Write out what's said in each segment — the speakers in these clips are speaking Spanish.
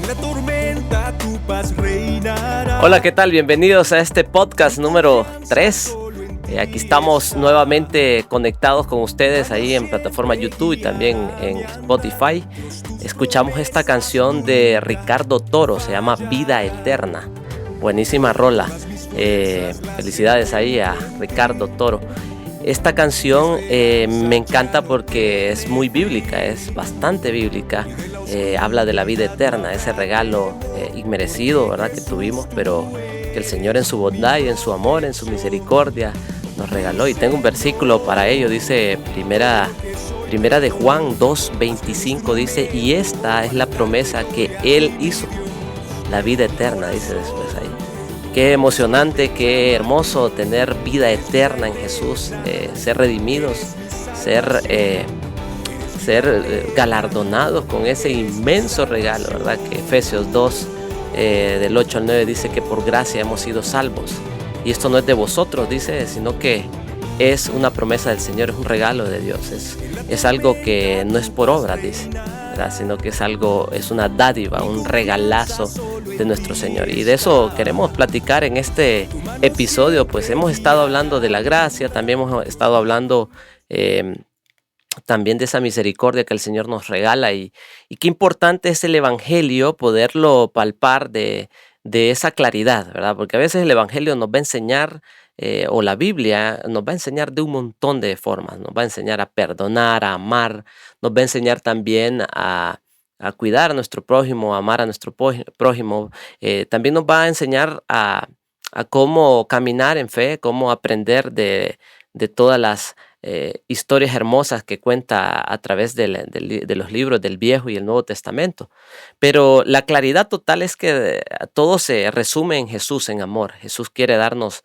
la tormenta tu paz reinará. Hola, ¿qué tal? Bienvenidos a este podcast número 3. Aquí estamos nuevamente conectados con ustedes ahí en plataforma YouTube y también en Spotify. Escuchamos esta canción de Ricardo Toro, se llama Vida Eterna. Buenísima rola. Felicidades ahí a Ricardo Toro. Esta canción me encanta porque es muy bíblica, es bastante bíblica. Habla de la vida eterna, ese regalo inmerecido, ¿verdad?, que tuvimos, pero que el Señor en su bondad y en su amor, en su misericordia, nos regaló. Y tengo un versículo para ello, dice primera de Juan 2:25, dice: y esta es la promesa que Él hizo, la vida eterna, dice después ahí. Qué emocionante, qué hermoso tener vida eterna en Jesús, ser redimidos, ser galardonados con ese inmenso regalo, ¿verdad? Que Efesios 2, del 8 al 9 dice que por gracia hemos sido salvos. Y esto no es de vosotros, dice, sino que es una promesa del Señor, es un regalo de Dios. Es algo que no es por obra, dice, ¿verdad?, sino que es una dádiva, un regalazo de nuestro Señor. Y de eso queremos platicar en este episodio. Pues hemos estado hablando de la gracia, también hemos estado hablando también de esa misericordia que el Señor nos regala, y qué importante es el Evangelio, poderlo palpar de esa claridad, ¿verdad? Porque a veces el Evangelio nos va a enseñar, o la Biblia nos va a enseñar de un montón de formas. Nos va a enseñar a perdonar, a amar, nos va a enseñar también a cuidar a nuestro prójimo, a amar a nuestro prójimo. También nos va a enseñar a cómo caminar en fe, cómo aprender de todas las historias hermosas que cuenta a través de los libros del Viejo y el Nuevo Testamento. Pero la claridad total es que todo se resume en Jesús, en amor. Jesús quiere darnos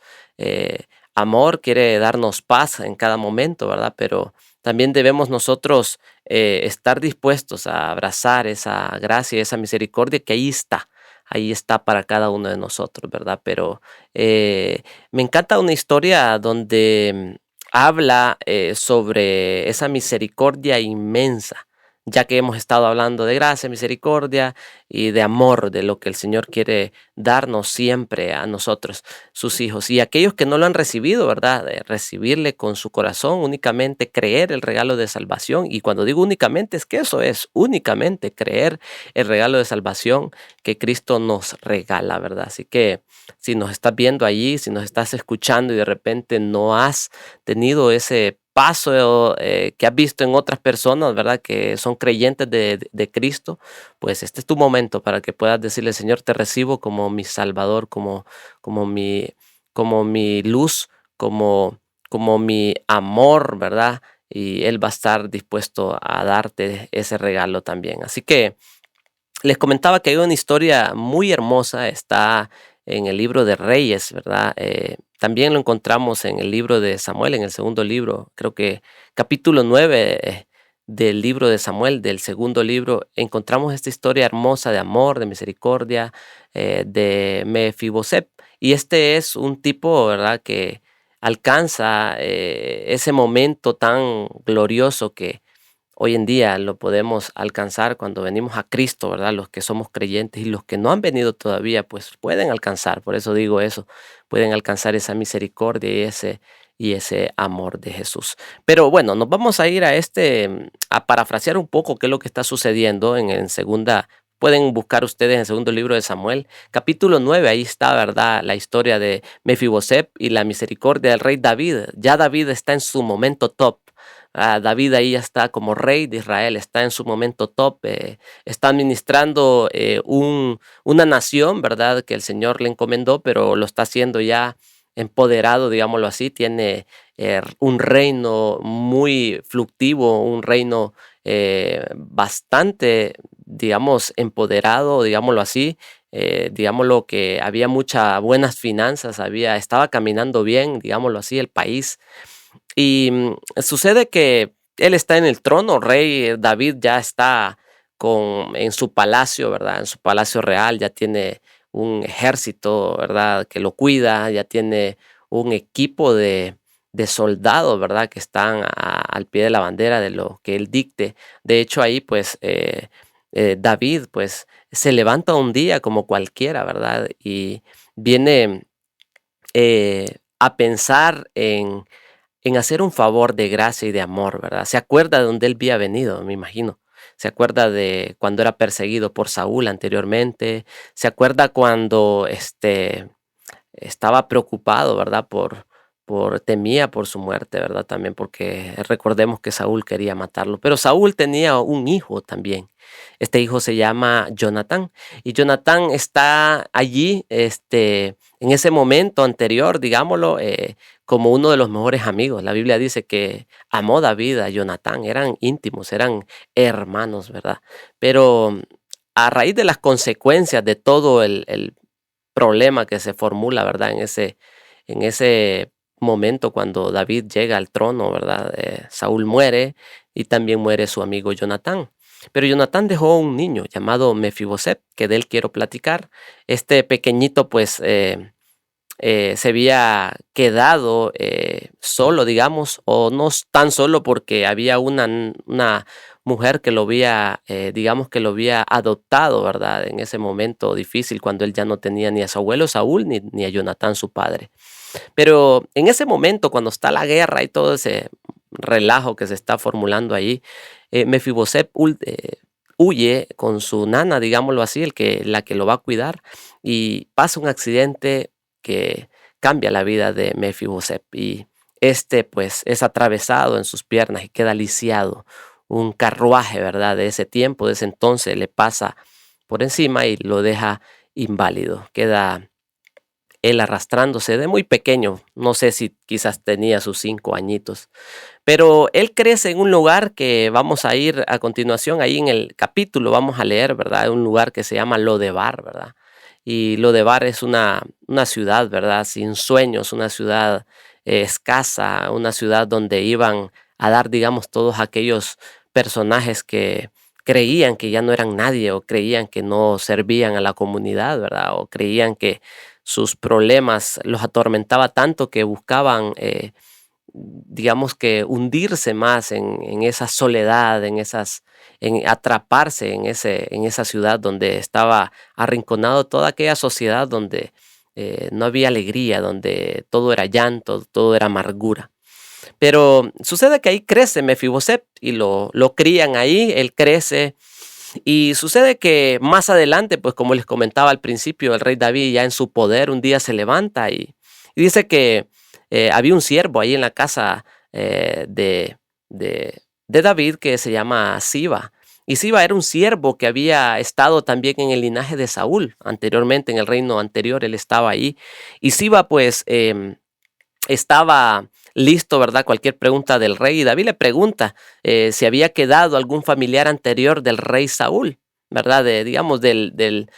amor, quiere darnos paz en cada momento, ¿verdad? Pero también debemos nosotros estar dispuestos a abrazar esa gracia y esa misericordia que ahí está para cada uno de nosotros, ¿verdad? Pero me encanta una historia donde habla sobre esa misericordia inmensa, ya que hemos estado hablando de gracia, misericordia y de amor, de lo que el Señor quiere darnos siempre a nosotros, sus hijos. Y aquellos que no lo han recibido, ¿verdad?, de recibirle con su corazón, únicamente creer el regalo de salvación. Y cuando digo únicamente, es que eso es únicamente creer el regalo de salvación que Cristo nos regala, ¿verdad? Así que si nos estás viendo allí, si nos estás escuchando y de repente no has tenido ese paso que has visto en otras personas, ¿verdad?, que son creyentes de Cristo, pues este es tu momento para que puedas decirle: Señor, te recibo como mi Salvador, como mi luz, como mi amor, ¿verdad? Y Él va a estar dispuesto a darte ese regalo también. Así que les comentaba que hay una historia muy hermosa, está en el libro de Reyes, ¿verdad? También lo encontramos en el libro de Samuel, en el segundo libro, creo que capítulo 9 del libro de Samuel, del segundo libro. Encontramos esta historia hermosa de amor, de misericordia, de Mefiboset. Y este es un tipo, ¿verdad?, que alcanza ese momento tan glorioso que hoy en día lo podemos alcanzar cuando venimos a Cristo, ¿verdad? Los que somos creyentes y los que no han venido todavía, pues pueden alcanzar. Por eso digo eso, pueden alcanzar esa misericordia y ese amor de Jesús. Pero bueno, nos vamos a ir a parafrasear un poco qué es lo que está sucediendo en segunda. Pueden buscar ustedes en el segundo libro de Samuel, capítulo 9, ahí está, ¿verdad?, la historia de Mefiboset y la misericordia del rey David. Ya David está en su momento top. David ahí ya está como rey de Israel, está en su momento top, está administrando una nación, ¿verdad?, que el Señor le encomendó, pero lo está haciendo ya empoderado, digámoslo así. Tiene un reino muy fluctivo, un reino bastante, digamos, empoderado, digámoslo así. Digámoslo que había muchas buenas finanzas, estaba caminando bien, digámoslo así, el país. Y sucede que él está en el trono, rey David ya está en su palacio, ¿verdad? En su palacio real, ya tiene un ejército, ¿verdad?, que lo cuida, ya tiene un equipo de soldados, ¿verdad?, que están al pie de la bandera de lo que él dicte. De hecho, ahí pues David, pues, se levanta un día como cualquiera, ¿verdad? Y viene a pensar en hacer un favor de gracia y de amor, ¿verdad? Se acuerda de donde él había venido, me imagino. Se acuerda de cuando era perseguido por Saúl anteriormente. Se acuerda cuando estaba preocupado, ¿verdad? Temía por su muerte, ¿verdad? También porque recordemos que Saúl quería matarlo. Pero Saúl tenía un hijo también. Este hijo se llama Jonatán. Y Jonatán está allí, en ese momento anterior, digámoslo, como uno de los mejores amigos. La Biblia dice que amó David a Jonatán. Eran íntimos, eran hermanos, ¿verdad? Pero a raíz de las consecuencias de todo el problema que se formula, ¿verdad? En ese momento cuando David llega al trono, ¿verdad? Saúl muere y también muere su amigo Jonatán. Pero Jonatán dejó un niño llamado Mefiboset, que de él quiero platicar. Este pequeñito, pues, se había quedado solo, digamos, o no tan solo porque había una mujer que lo había, digamos que lo había adoptado, ¿verdad? En ese momento difícil, cuando él ya no tenía ni a su abuelo Saúl ni a Jonatán, su padre. Pero en ese momento, cuando está la guerra y todo ese relajo que se está formulando ahí, Mefiboset huye con su nana, digámoslo así, la que lo va a cuidar, y pasa un accidente que cambia la vida de Mefiboset. Y pues, es atravesado en sus piernas y queda lisiado. Un carruaje, ¿verdad? De ese tiempo, de ese entonces, le pasa por encima y lo deja inválido. Queda él arrastrándose de muy pequeño, no sé si quizás tenía sus 5 añitos, pero él crece en un lugar que vamos a ir a continuación, ahí en el capítulo vamos a leer, ¿verdad? Un lugar que se llama Lodebar, ¿verdad? Y Lodebar es una ciudad, ¿verdad? Sin sueños, una ciudad escasa, una ciudad donde iban a dar, digamos, todos aquellos personajes que creían que ya no eran nadie o creían que no servían a la comunidad, ¿verdad? O creían que sus problemas los atormentaba tanto que buscaban, digamos que hundirse más en esa soledad, en atraparse en esa ciudad donde estaba arrinconado toda aquella sociedad donde no había alegría, donde todo era llanto, todo era amargura. Pero sucede que ahí crece Mefiboset y lo crían ahí, él crece y sucede que más adelante, pues como les comentaba al principio, el rey David ya en su poder un día se levanta y dice que había un siervo ahí en la casa de David que se llama Siba. Y Siba era un siervo que había estado también en el linaje de Saúl anteriormente, en el reino anterior, él estaba ahí. Y Siba pues estaba listo, ¿verdad? Cualquier pregunta del rey. Y David le pregunta si había quedado algún familiar anterior del rey Saúl, ¿verdad? Digamos, del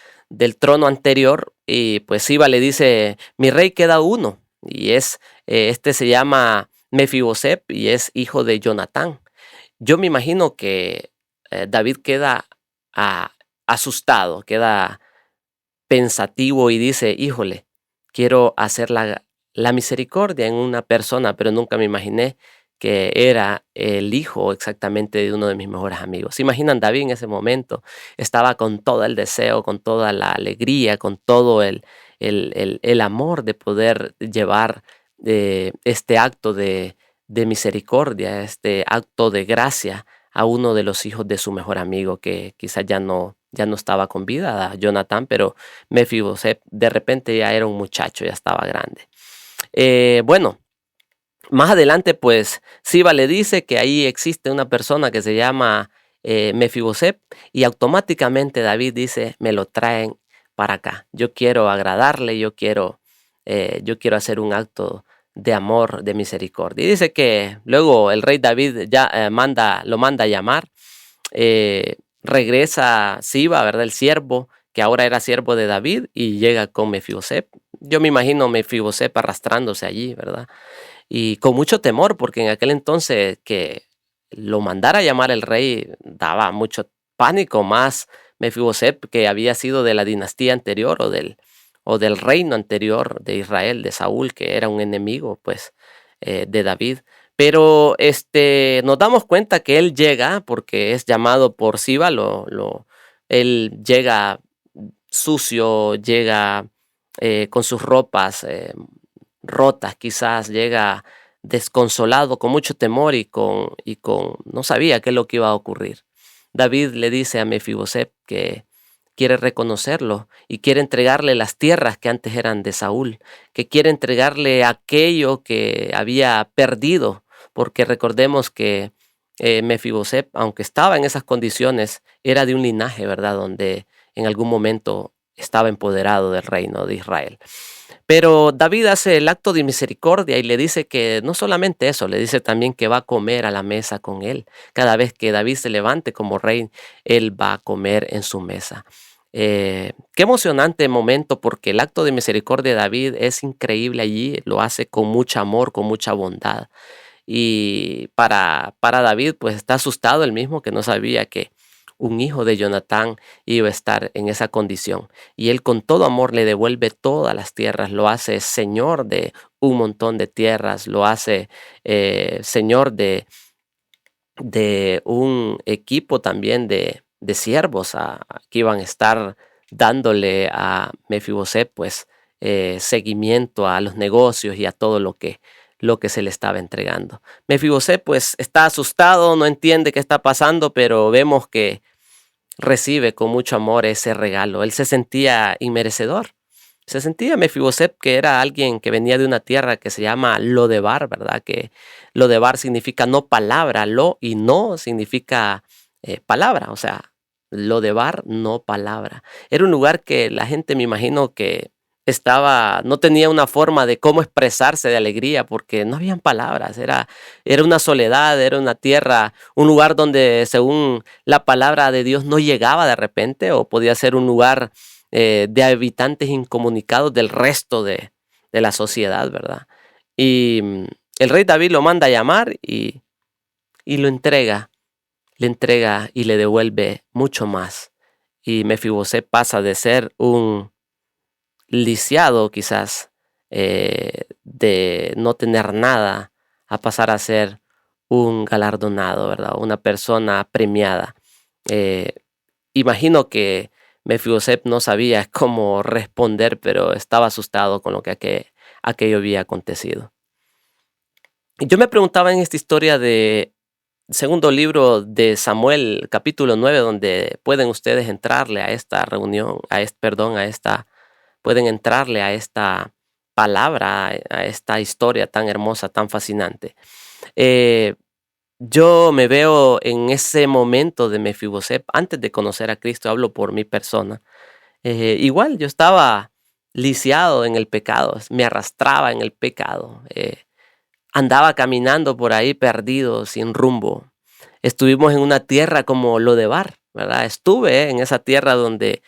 trono anterior. Y pues Siba le dice, mi rey queda uno. Y este se llama Mefiboset y es hijo de Jonatán. Yo me imagino que David queda ah, asustado, queda pensativo y dice, híjole, quiero hacer la misericordia en una persona, pero nunca me imaginé que era el hijo exactamente de uno de mis mejores amigos. ¿Se imaginan? David en ese momento estaba con todo el deseo, con toda la alegría, con todo el amor de poder llevar este acto de misericordia, este acto de gracia a uno de los hijos de su mejor amigo que quizás ya no estaba con vida, a Jonatán, pero Mefiboset de repente ya era un muchacho, ya estaba grande. Bueno, más adelante, pues Siba le dice que ahí existe una persona que se llama Mefiboset y automáticamente David dice, me lo traen para acá. Yo quiero agradarle, yo quiero hacer un acto de amor, de misericordia. Y dice que luego el rey David ya lo manda a llamar. Regresa Siba, ¿verdad? El siervo, que ahora era siervo de David, y llega con Mefiboset. Yo me imagino Mefiboset arrastrándose allí, ¿verdad? Y con mucho temor, porque en aquel entonces que lo mandara a llamar el rey daba mucho pánico, más Mefiboset, que había sido de la dinastía anterior o del reino anterior de Israel, de Saúl, que era un enemigo, pues, de David. Pero nos damos cuenta que él llega porque es llamado por Siba, Él llega sucio, llega con sus ropas rotas, quizás llega desconsolado, con mucho temor y no sabía qué es lo que iba a ocurrir. David le dice a Mefiboset que quiere reconocerlo y quiere entregarle las tierras que antes eran de Saúl, que quiere entregarle aquello que había perdido, porque recordemos que Mefiboset, aunque estaba en esas condiciones, era de un linaje, ¿verdad?, donde en algún momento estaba empoderado del reino de Israel. Pero David hace el acto de misericordia y le dice que no solamente eso, le dice también que va a comer a la mesa con él. Cada vez que David se levante como rey, él va a comer en su mesa. Qué emocionante momento, porque el acto de misericordia de David es increíble allí, lo hace con mucho amor, con mucha bondad. Y para David, pues está asustado él mismo, que no sabía que un hijo de Jonatán iba a estar en esa condición. Y él con todo amor le devuelve todas las tierras, lo hace señor de un montón de tierras, lo hace señor de un equipo también de siervos que iban a estar dándole a Mefiboset pues seguimiento a los negocios y a todo lo que se le estaba entregando. Mefiboset pues está asustado, no entiende qué está pasando, pero vemos que recibe con mucho amor ese regalo. Él se sentía inmerecedor. Se sentía Mefiboset que era alguien que venía de una tierra que se llama Lodebar, ¿verdad? Que Lodebar significa no palabra, lo y no significa palabra, o sea, Lodebar, no palabra. Era un lugar que la gente, me imagino que no tenía una forma de cómo expresarse de alegría porque no habían palabras, era una soledad, era una tierra, un lugar donde según la palabra de Dios no llegaba de repente, o podía ser un lugar de habitantes incomunicados del resto de la sociedad, ¿verdad? Y el rey David lo manda a llamar y le entrega y le devuelve mucho más. Y Mefiboset pasa de ser un lisiado quizás, de no tener nada, a pasar a ser un galardonado, ¿verdad? Una persona premiada. Eh, Imagino que Mefiboset no sabía cómo responder, pero estaba asustado con lo que aquello había acontecido. Y yo me preguntaba en esta historia de segundo libro de Samuel, capítulo 9, donde pueden ustedes entrarle a esta reunión, pueden entrarle a esta palabra, a esta historia tan hermosa, tan fascinante. Eh, yo me veo en ese momento de Mefiboset, antes de conocer a Cristo, hablo por mi persona. Igual yo estaba lisiado en el pecado, me arrastraba en el pecado, andaba caminando por ahí perdido, sin rumbo. Estuvimos en una tierra como Lodebar, ¿verdad? Estuve en esa tierra donde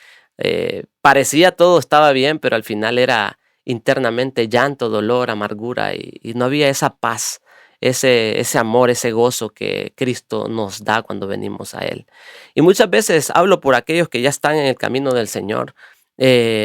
parecía todo estaba bien, pero al final era internamente llanto, dolor, amargura y no había esa paz, ese amor, ese gozo que Cristo nos da cuando venimos a Él. Y muchas veces hablo por aquellos que ya están en el camino del Señor.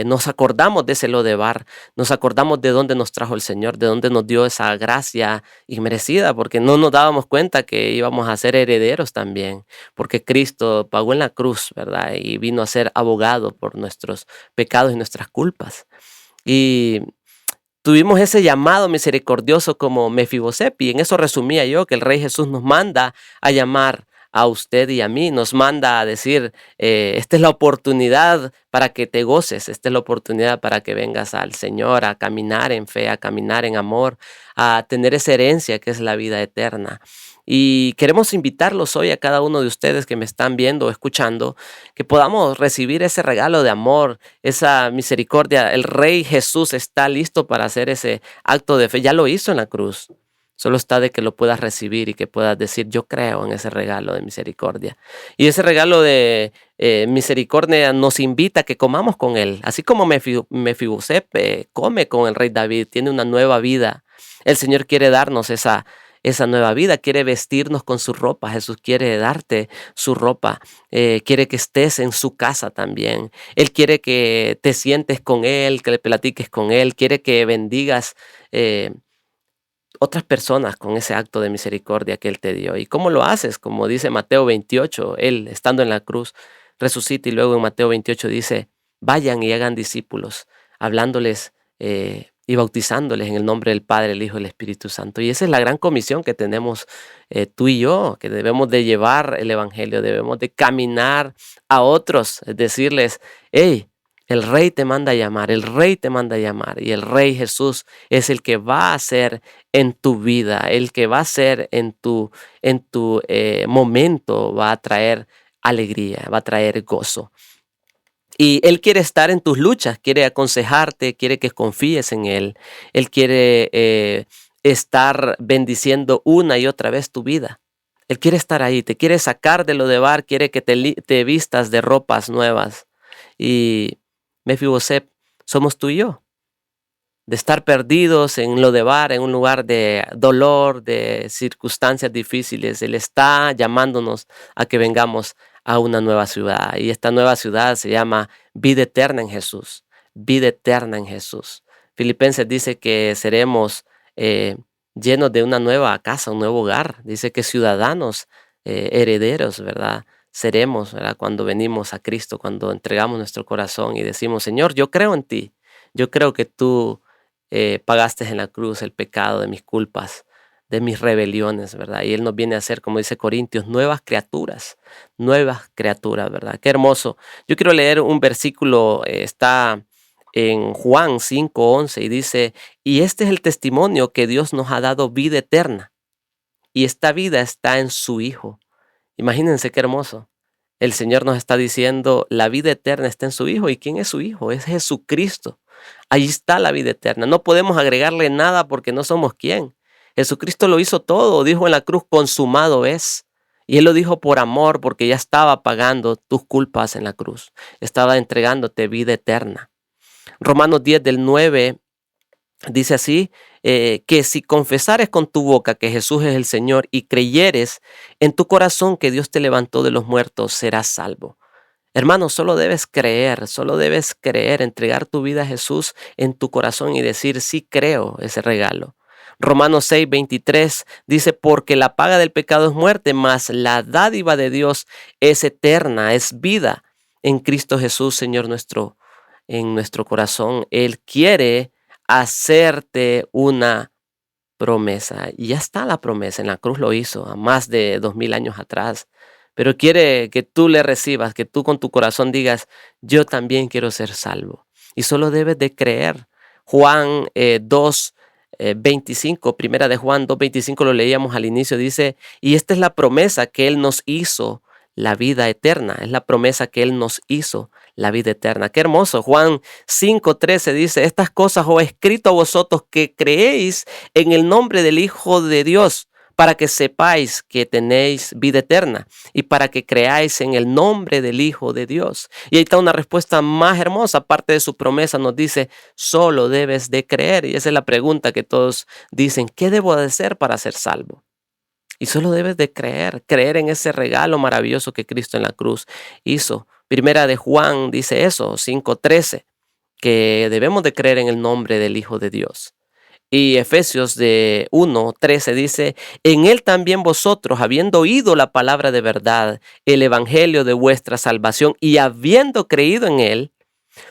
Nos acordamos de ese Lodebar, nos acordamos de dónde nos trajo el Señor, de dónde nos dio esa gracia inmerecida, porque no nos dábamos cuenta que íbamos a ser herederos también, porque Cristo pagó en la cruz, ¿verdad? Y vino a ser abogado por nuestros pecados y nuestras culpas. Y tuvimos ese llamado misericordioso como Mefiboset, y en eso resumía yo que el Rey Jesús nos manda a llamar a usted y a mí, nos manda a decir, esta es la oportunidad para que te goces, esta es la oportunidad para que vengas al Señor, a caminar en fe, a caminar en amor, a tener esa herencia que es la vida eterna. Y queremos invitarlos hoy a cada uno de ustedes que me están viendo o escuchando, que podamos recibir ese regalo de amor, esa misericordia. El Rey Jesús está listo para hacer ese acto de fe, ya lo hizo en la cruz. Solo está de que lo puedas recibir y que puedas decir, yo creo en ese regalo de misericordia. Y ese regalo de misericordia nos invita a que comamos con Él. Así como Mefiboset come con el rey David, tiene una nueva vida. El Señor quiere darnos esa nueva vida, quiere vestirnos con su ropa. Jesús quiere darte su ropa, quiere que estés en su casa también. Él quiere que te sientes con Él, que le platiques con Él, quiere que bendigas otras personas con ese acto de misericordia que Él te dio. ¿Y cómo lo haces? Como dice Mateo 28, Él estando en la cruz, resucita y luego en Mateo 28 dice, vayan y hagan discípulos, hablándoles y bautizándoles en el nombre del Padre, el Hijo y el Espíritu Santo. Y esa es la gran comisión que tenemos tú y yo, que debemos de llevar el Evangelio, debemos de caminar a otros, es decirles, hey, el Rey te manda a llamar, el Rey te manda a llamar, y el Rey Jesús es el que va a hacer en tu vida, el que va a hacer en tu momento, va a traer alegría, va a traer gozo. Y Él quiere estar en tus luchas, quiere aconsejarte, quiere que confíes en Él. Él quiere estar bendiciendo una y otra vez tu vida. Él quiere estar ahí, te quiere sacar de lo de bar, quiere que te vistas de ropas nuevas. Y Mefiboset, somos tú y yo, de estar perdidos en lo de bar, en un lugar de dolor, de circunstancias difíciles. Él está llamándonos a que vengamos a una nueva ciudad. Y esta nueva ciudad se llama vida eterna en Jesús. Vida eterna en Jesús. Filipenses dice que seremos llenos de una nueva casa, un nuevo hogar. Dice que ciudadanos, herederos, ¿verdad? Seremos, ¿verdad? Cuando venimos a Cristo, cuando entregamos nuestro corazón y decimos, Señor, yo creo en ti. Yo creo que tú pagaste en la cruz el pecado de mis culpas, de mis rebeliones, ¿verdad? Y Él nos viene a hacer, como dice Corintios, nuevas criaturas, ¿verdad? Qué hermoso. Yo quiero leer un versículo, está en Juan 5:11 y dice, y este es el testimonio que Dios nos ha dado vida eterna, y esta vida está en su Hijo. Imagínense qué hermoso. El Señor nos está diciendo, la vida eterna está en su Hijo. ¿Y quién es su Hijo? Es Jesucristo. Ahí está la vida eterna. No podemos agregarle nada porque no somos quién. Jesucristo lo hizo todo. Dijo en la cruz, consumado es. Y Él lo dijo por amor, porque ya estaba pagando tus culpas en la cruz. Estaba entregándote vida eterna. Romanos 10 del 9 dice así, que si confesares con tu boca que Jesús es el Señor y creyeres en tu corazón que Dios te levantó de los muertos, serás salvo. Hermano, solo debes creer, entregar tu vida a Jesús en tu corazón y decir, sí creo ese regalo. Romanos 6:23 dice, porque la paga del pecado es muerte, mas la dádiva de Dios es eterna, es vida en Cristo Jesús, Señor nuestro, en nuestro corazón. Él quiere hacerte una promesa. Y ya está la promesa, en la cruz lo hizo, a más de 2000 años atrás. Pero quiere que tú le recibas, que tú con tu corazón digas, yo también quiero ser salvo. Y solo debes de creer. Juan 2:25, primera de Juan 2:25 lo leíamos al inicio, dice, y esta es la promesa que Él nos hizo, la vida eterna. Es la promesa que Él nos hizo, la vida eterna. Qué hermoso. Juan 5:13 dice, estas cosas os he escrito a vosotros que creéis en el nombre del Hijo de Dios, para que sepáis que tenéis vida eterna y para que creáis en el nombre del Hijo de Dios. Y ahí está una respuesta más hermosa. Aparte de su promesa nos dice, solo debes de creer. Y esa es la pregunta que todos dicen, ¿qué debo de hacer para ser salvo? Y solo debes de creer en ese regalo maravilloso que Cristo en la cruz hizo. Primera de Juan dice eso, 5:13, que debemos de creer en el nombre del Hijo de Dios. Y Efesios 1:13 dice, en Él también vosotros, habiendo oído la palabra de verdad, el evangelio de vuestra salvación, y habiendo creído en Él,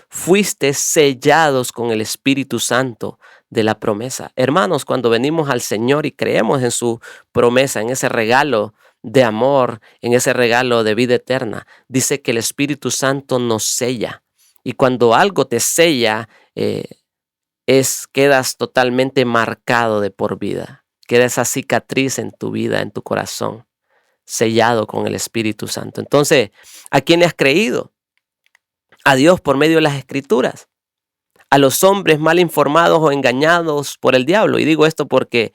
fuiste sellados con el Espíritu Santo de la promesa. Hermanos, cuando venimos al Señor y creemos en su promesa, en ese regalo de amor, en ese regalo de vida eterna, dice que el Espíritu Santo nos sella. Y cuando algo te sella, quedas totalmente marcado de por vida. Queda esa cicatriz en tu vida, en tu corazón, sellado con el Espíritu Santo. Entonces, ¿a quién has creído? A Dios por medio de las Escrituras. A los hombres mal informados o engañados por el diablo. Y digo esto porque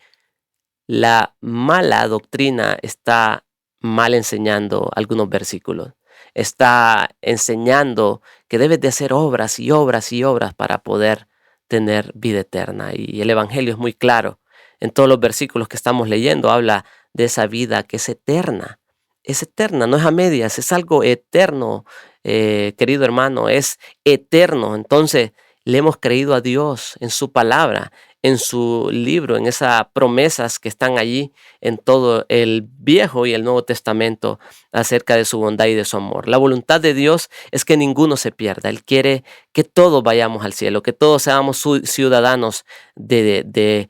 la mala doctrina está mal enseñando algunos versículos. Está enseñando que debes de hacer obras y obras y obras para poder tener vida eterna. Y el evangelio es muy claro. En todos los versículos que estamos leyendo habla de esa vida que es eterna. Es eterna, no es a medias, es algo eterno, querido hermano, es eterno. Entonces le hemos creído a Dios en su palabra, en su libro, en esas promesas que están allí en todo el Viejo y el Nuevo Testamento acerca de su bondad y de su amor. La voluntad de Dios es que ninguno se pierda. Él quiere que todos vayamos al cielo, que todos seamos ciudadanos de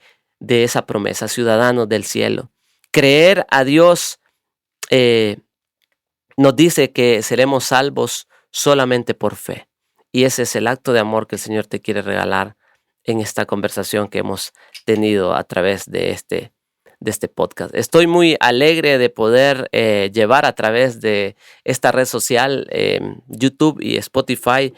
esa promesa, ciudadanos del cielo. Creer a Dios nos dice que seremos salvos solamente por fe. Y ese es el acto de amor que el Señor te quiere regalar en esta conversación que hemos tenido a través de este podcast. Estoy muy alegre de poder llevar a través de esta red social, YouTube y Spotify,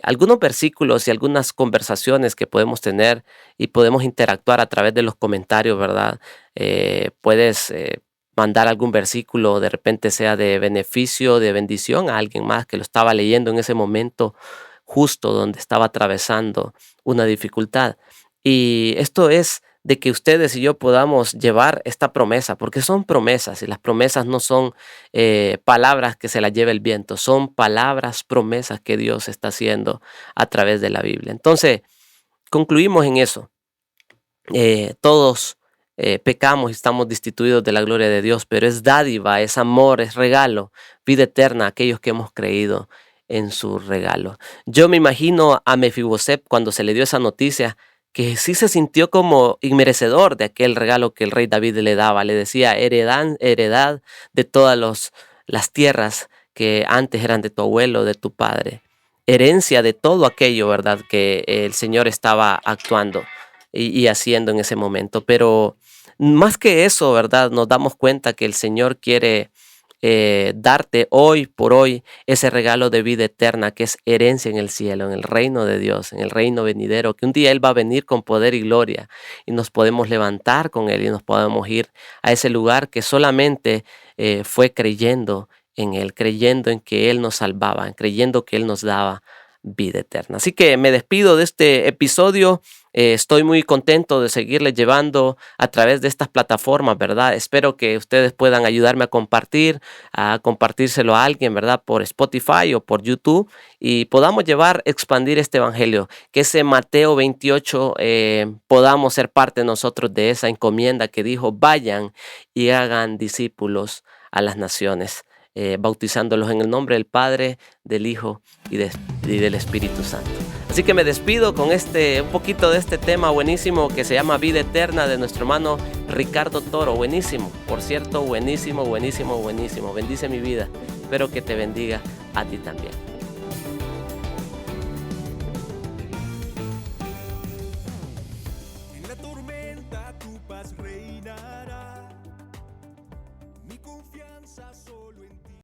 algunos versículos y algunas conversaciones que podemos tener y podemos interactuar a través de los comentarios, ¿verdad? Puedes mandar algún versículo, de repente sea de beneficio, de bendición a alguien más que lo estaba leyendo en ese momento justo donde estaba atravesando una dificultad. Y esto es de que ustedes y yo podamos llevar esta promesa, porque son promesas y las promesas no son palabras que se las lleve el viento, son palabras, promesas que Dios está haciendo a través de la Biblia. Entonces, concluimos en eso. Todos pecamos y estamos destituidos de la gloria de Dios, pero es dádiva, es amor, es regalo, vida eterna a aquellos que hemos creído en su regalo. Yo me imagino a Mefiboset cuando se le dio esa noticia, que sí se sintió como inmerecedor de aquel regalo que el rey David le daba. Le decía, heredad de todas las tierras que antes eran de tu abuelo, de tu padre. Herencia de todo aquello, ¿verdad?, que el Señor estaba actuando y haciendo en ese momento. Pero más que eso, ¿verdad?, nos damos cuenta que el Señor quiere darte hoy por hoy ese regalo de vida eterna que es herencia en el cielo, en el reino de Dios, en el reino venidero, que un día Él va a venir con poder y gloria y nos podemos levantar con Él y nos podemos ir a ese lugar que solamente fue creyendo en Él, creyendo en que Él nos salvaba, creyendo que Él nos daba vida eterna. Así que me despido de este episodio. Estoy muy contento de seguirles llevando a través de estas plataformas, ¿verdad? Espero que ustedes puedan ayudarme a compartírselo a alguien, ¿verdad? Por Spotify o por YouTube y podamos expandir este evangelio, que ese Mateo 28 podamos ser parte nosotros de esa encomienda que dijo, vayan y hagan discípulos a las naciones. Bautizándolos en el nombre del Padre, del Hijo y del Espíritu Santo. Así que me despido con un poquito de este tema buenísimo que se llama Vida Eterna de nuestro hermano Ricardo Toro. Buenísimo, por cierto, buenísimo. Bendice mi vida. Espero que te bendiga a ti también.